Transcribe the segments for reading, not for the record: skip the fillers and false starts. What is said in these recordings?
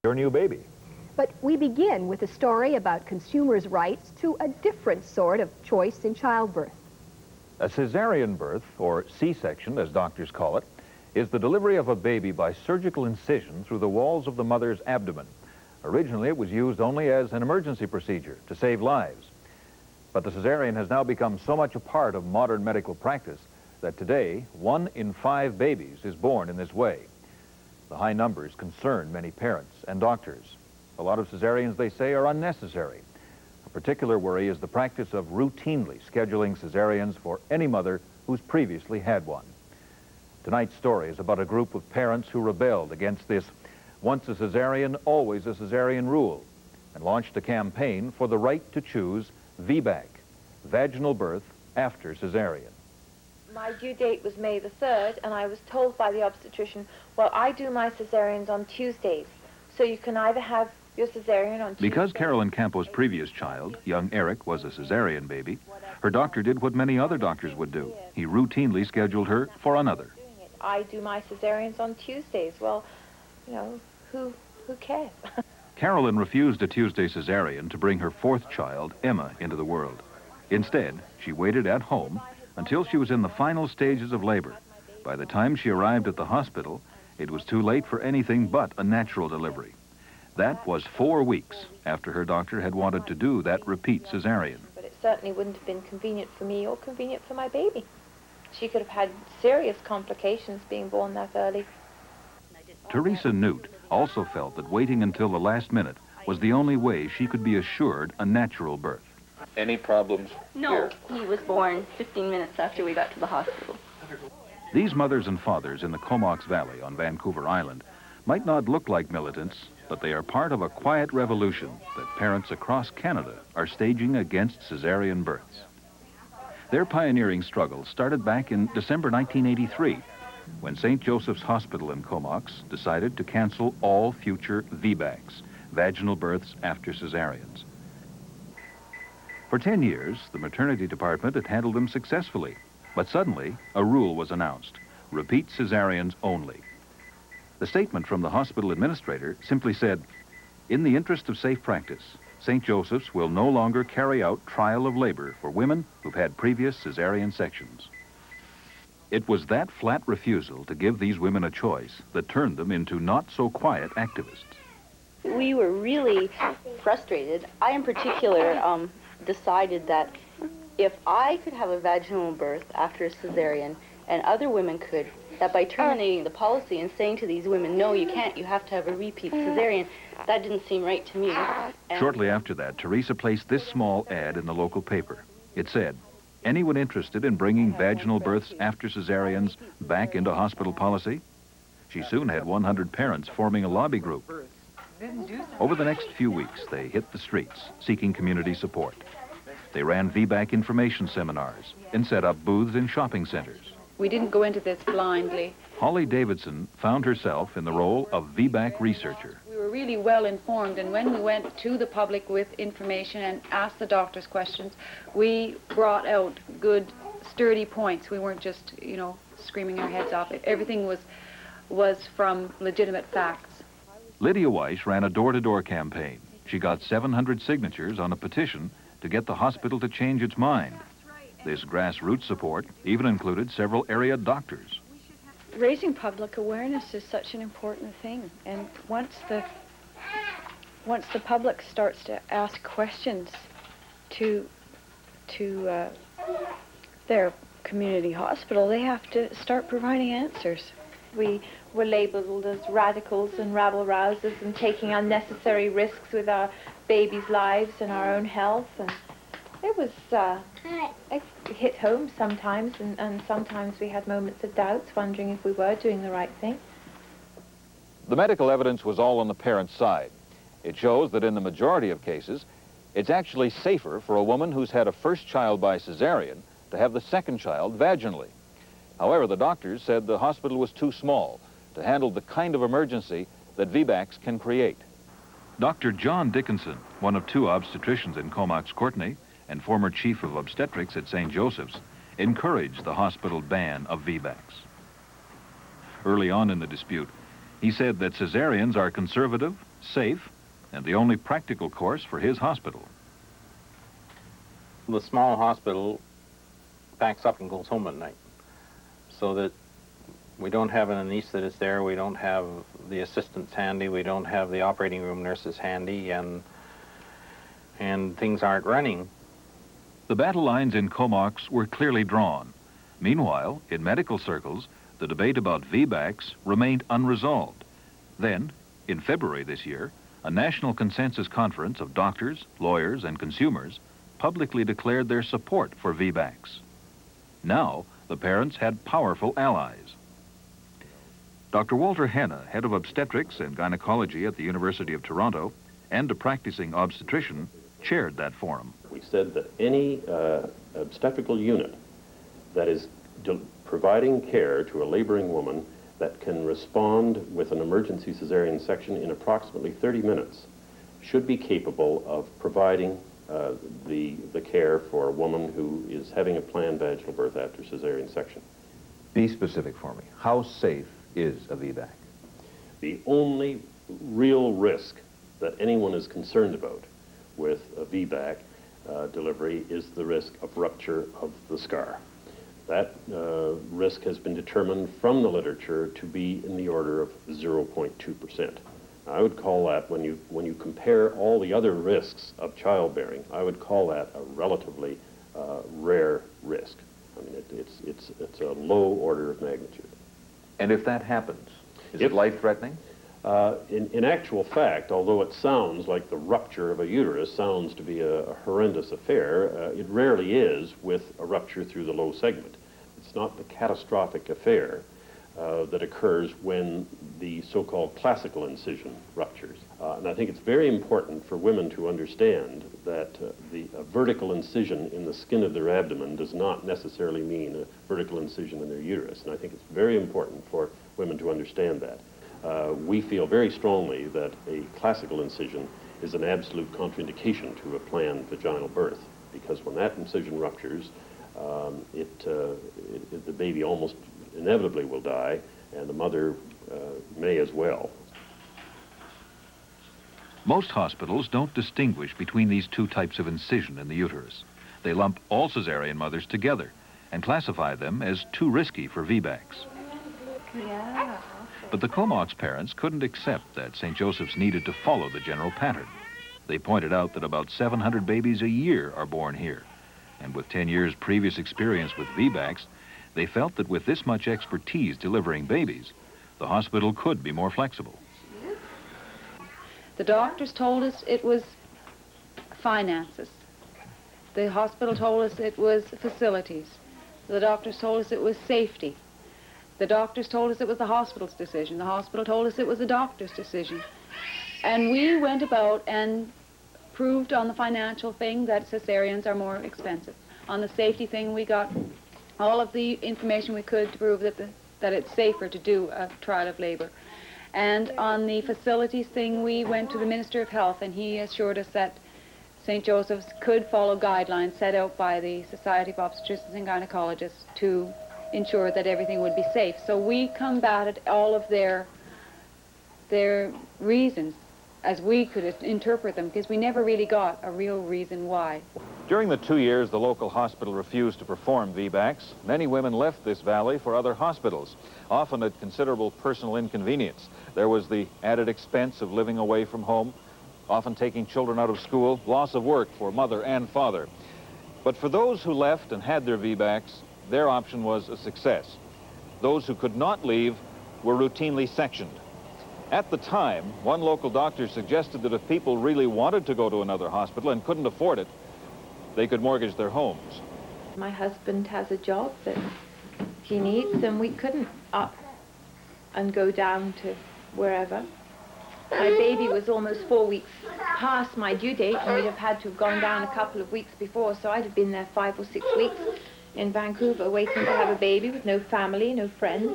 your new baby. But we begin with a story about consumers' rights to a different sort of choice in childbirth. A cesarean birth, or C-section as doctors call it, is the delivery of a baby by surgical incision through the walls of the mother's abdomen. Originally, it was used only as an emergency procedure to save lives. But the cesarean has now become so much a part of modern medical practice that today, 1 in 5 babies is born in this way. The high numbers concern many parents and doctors. A lot of cesareans, they say, are unnecessary. A particular worry is the practice of routinely scheduling cesareans for any mother who's previously had one. Tonight's story is about a group of parents who rebelled against this once a cesarean, always a cesarean rule, and launched a campaign for the right to choose VBAC, vaginal birth after cesarean. My due date was May the 3rd, and I was told by the obstetrician, well, I do my cesareans on Tuesdays, so you can either have your cesarean on Tuesday. Because Carolyn Campo's previous child, young Eric, was a cesarean baby, her doctor did what many other doctors would do. He routinely scheduled her for another. I do my cesareans on Tuesdays. Well, you know, who cares? Carolyn refused a Tuesday cesarean to bring her 4th child, Emma, into the world. Instead, she waited at home until she was in the final stages of labor. By the time she arrived at the hospital, it was too late for anything but a natural delivery. That was 4 weeks after her doctor had wanted to do that repeat cesarean. But it certainly wouldn't have been convenient for me or convenient for my baby. She could have had serious complications being born that early. Teresa Newt also felt that waiting until the last minute was the only way she could be assured a natural birth. Any problems? No, he was born 15 minutes after we got to the hospital. These mothers and fathers in the Comox Valley on Vancouver Island might not look like militants, but they are part of a quiet revolution that parents across Canada are staging against cesarean births. Their pioneering struggle started back in December 1983, when St. Joseph's Hospital in Comox decided to cancel all future VBACs, vaginal births after cesareans. For 10 years, the maternity department had handled them successfully, but suddenly a rule was announced: repeat cesareans only. The statement from the hospital administrator simply said, "In the interest of safe practice, St. Joseph's will no longer carry out trial of labor for women who've had previous cesarean sections." It was that flat refusal to give these women a choice that turned them into not-so-quiet activists. We were really frustrated. I, in particular, decided that if I could have a vaginal birth after a cesarean and other women could, that by terminating the policy and saying to these women, no, you can't, you have to have a repeat cesarean, that didn't seem right to me. Shortly after that, Teresa placed this small ad in the local paper. It said, "Anyone interested in bringing vaginal births after cesareans back into hospital policy?" She soon had 100 parents forming a lobby group. Over the next few weeks, they hit the streets, seeking community support. They ran VBAC information seminars and set up booths in shopping centers. We didn't go into this blindly. Holly Davidson found herself in the role of VBAC researcher. We were really well informed, and when we went to the public with information and asked the doctors questions, we brought out good, sturdy points. We weren't just, you know, screaming our heads off. Everything was from legitimate facts. Lydia Weiss ran a door-to-door campaign. She got 700 signatures on a petition to get the hospital to change its mind. This grassroots support even included several area doctors. Raising public awareness is such an important thing, and once the public starts to ask questions to their community hospital, they have to start providing answers. We were labeled as radicals and rabble-rousers and taking unnecessary risks with our babies' lives and our own health, and it was, it hit home sometimes, and sometimes we had moments of doubts, wondering if we were doing the right thing. The medical evidence was all on the parent's side. It shows that in the majority of cases, it's actually safer for a woman who's had a first child by cesarean to have the second child vaginally. However, the doctors said the hospital was too small to handle the kind of emergency that VBACs can create. Dr. John Dickinson, one of 2 obstetricians in Comox Courtenay and former chief of obstetrics at St. Joseph's, encouraged the hospital ban of VBACs. Early on in the dispute, He said that cesareans are conservative, safe, and the only practical course for his hospital. The small hospital packs up and goes home at night, so that we don't have an anesthetist there, we don't have the assistants handy, we don't have the operating room nurses handy, and things aren't running. The battle lines in Comox were clearly drawn. Meanwhile, in medical circles, the debate about VBACs remained unresolved. Then, in February this year, a national consensus conference of doctors, lawyers, and consumers publicly declared their support for VBACs. Now, the parents had powerful allies. Dr. Walter Hanna, head of obstetrics and gynecology at the University of Toronto, and a practicing obstetrician, chaired that forum. We said that any obstetrical unit that is providing care to a laboring woman that can respond with an emergency cesarean section in approximately 30 minutes should be capable of providing the care for a woman who is having a planned vaginal birth after cesarean section. Be specific for me. How safe is a VBAC? The only real risk that anyone is concerned about with a VBAC delivery is the risk of rupture of the scar. That risk has been determined from the literature to be in the order of 0.2%. I would call that, when you compare all the other risks of childbearing, I would call that a relatively rare risk. I mean, it's a low order of magnitude. And if that happens, is it life-threatening? In actual fact, although it sounds like the rupture of a uterus sounds to be a horrendous affair, it rarely is with a rupture through the low segment. It's not the catastrophic affair that occurs when the so-called classical incision ruptures. And I think it's very important for women to understand that a vertical incision in the skin of their abdomen does not necessarily mean a vertical incision in their uterus. And I think it's very important for women to understand that. We feel very strongly that a classical incision is an absolute contraindication to a planned vaginal birth, because when that incision ruptures, the baby almost inevitably will die, and the mother may as well. Most hospitals don't distinguish between these two types of incision in the uterus. They lump all cesarean mothers together and classify them as too risky for VBACs. Yeah. But the Comox parents couldn't accept that St. Joseph's needed to follow the general pattern. They pointed out that about 700 babies a year are born here. And with 10 years' previous experience with VBACs, they felt that with this much expertise delivering babies, the hospital could be more flexible. The doctors told us it was finances. The hospital told us it was facilities. The doctors told us it was safety. The doctors told us it was the hospital's decision. The hospital told us it was the doctor's decision. And we went about and proved on the financial thing that cesareans are more expensive. On the safety thing, we got all of the information we could to prove that it's safer to do a trial of labor. And on the facilities thing, we went to the Minister of Health, and he assured us that St. Joseph's could follow guidelines set out by the Society of Obstetricians and Gynecologists to ensure that everything would be safe. So we combated all of their reasons as we could interpret them, because we never really got a real reason why. During the 2 years the local hospital refused to perform VBACs, many women left this valley for other hospitals, often at considerable personal inconvenience. There was the added expense of living away from home, often taking children out of school, loss of work for mother and father. But for those who left and had their VBACs, their option was a success. Those who could not leave were routinely sectioned. At the time, one local doctor suggested that if people really wanted to go to another hospital and couldn't afford it, they could mortgage their homes. My husband has a job that he needs, and we couldn't up and go down to wherever. My baby was almost 4 weeks past my due date, and we'd have had to have gone down a couple of weeks before, so I'd have been there 5 or 6 weeks in Vancouver waiting to have a baby with no family, no friends.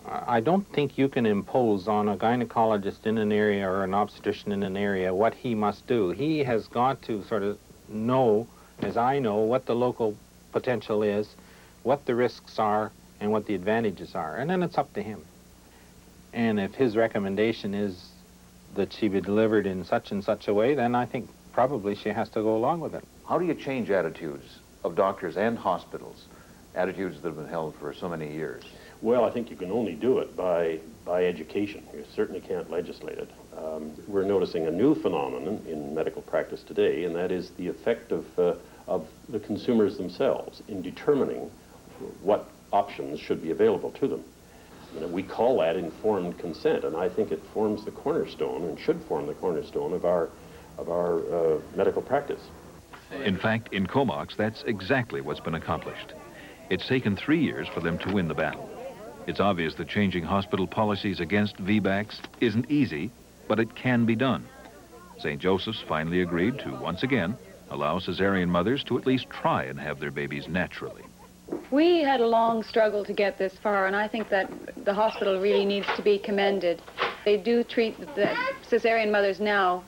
I don't think you can impose on a gynecologist in an area or an obstetrician in an area what he must do. He has got to sort of know, as I know, what the local potential is, what the risks are, and what the advantages are, and then it's up to him. And if his recommendation is that she be delivered in such and such a way, then I think probably she has to go along with it. How do you change attitudes of doctors and hospitals, attitudes that have been held for so many years? Well, I think you can only do it by education. You certainly can't legislate it. We're noticing a new phenomenon in medical practice today, and that is the effect of the consumers themselves in determining what options should be available to them. You know, we call that informed consent, and I think it forms the cornerstone and should form the cornerstone of our medical practice. In fact, in Comox, that's exactly what's been accomplished. It's taken 3 years for them to win the battle. It's obvious that changing hospital policies against VBACs isn't easy, but it can be done. St. Joseph's finally agreed to, once again, allow cesarean mothers to at least try and have their babies naturally. We had a long struggle to get this far, and I think that the hospital really needs to be commended. They do treat the cesarean mothers now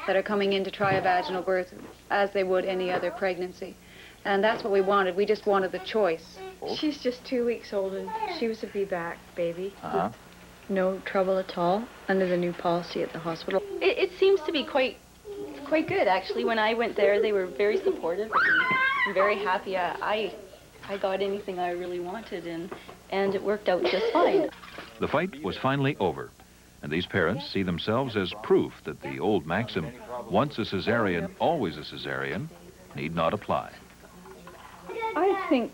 that are coming in to try a vaginal birth as they would any other pregnancy. And that's what we wanted. We just wanted the choice. She's just 2 weeks old, and she was a VBAC baby. Uh-huh. No trouble at all under the new policy at the hospital. It seems to be quite good, actually. When I went there, they were very supportive and very happy. I got anything I really wanted, and it worked out just fine. The fight was finally over, and these parents see themselves as proof that the old maxim, once a cesarean, always a cesarean, need not apply. I think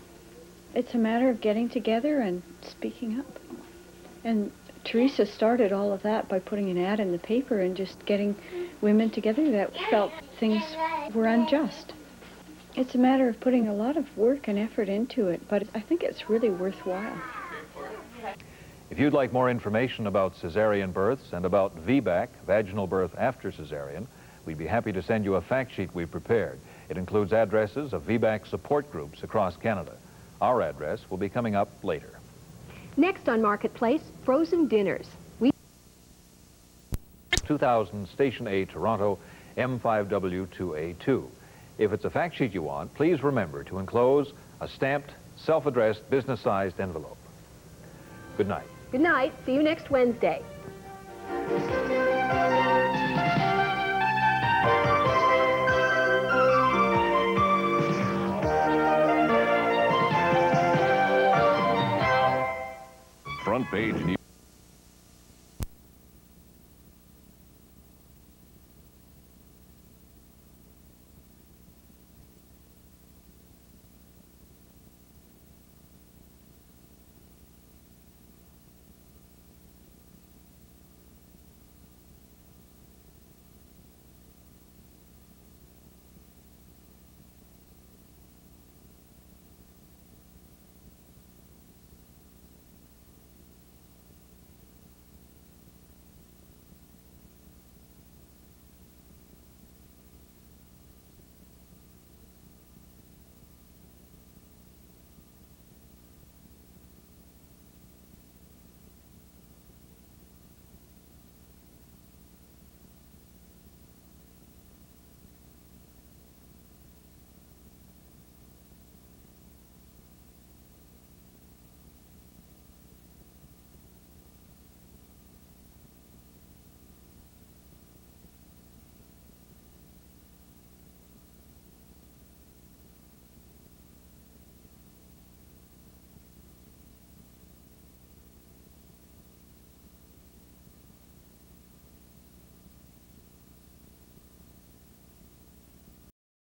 it's a matter of getting together and speaking up. And Teresa started all of that by putting an ad in the paper and just getting women together that felt things were unjust. It's a matter of putting a lot of work and effort into it, but I think it's really worthwhile. If you'd like more information about cesarean births and about VBAC, vaginal birth after cesarean, we'd be happy to send you a fact sheet we've prepared. It includes addresses of VBAC support groups across Canada. Our address will be coming up later. Next on Marketplace, frozen dinners. 2000 Station A, Toronto, M5W2A2. If it's a fact sheet you want, please remember to enclose a stamped, self-addressed, business-sized envelope. Good night. Good night. See you next Wednesday.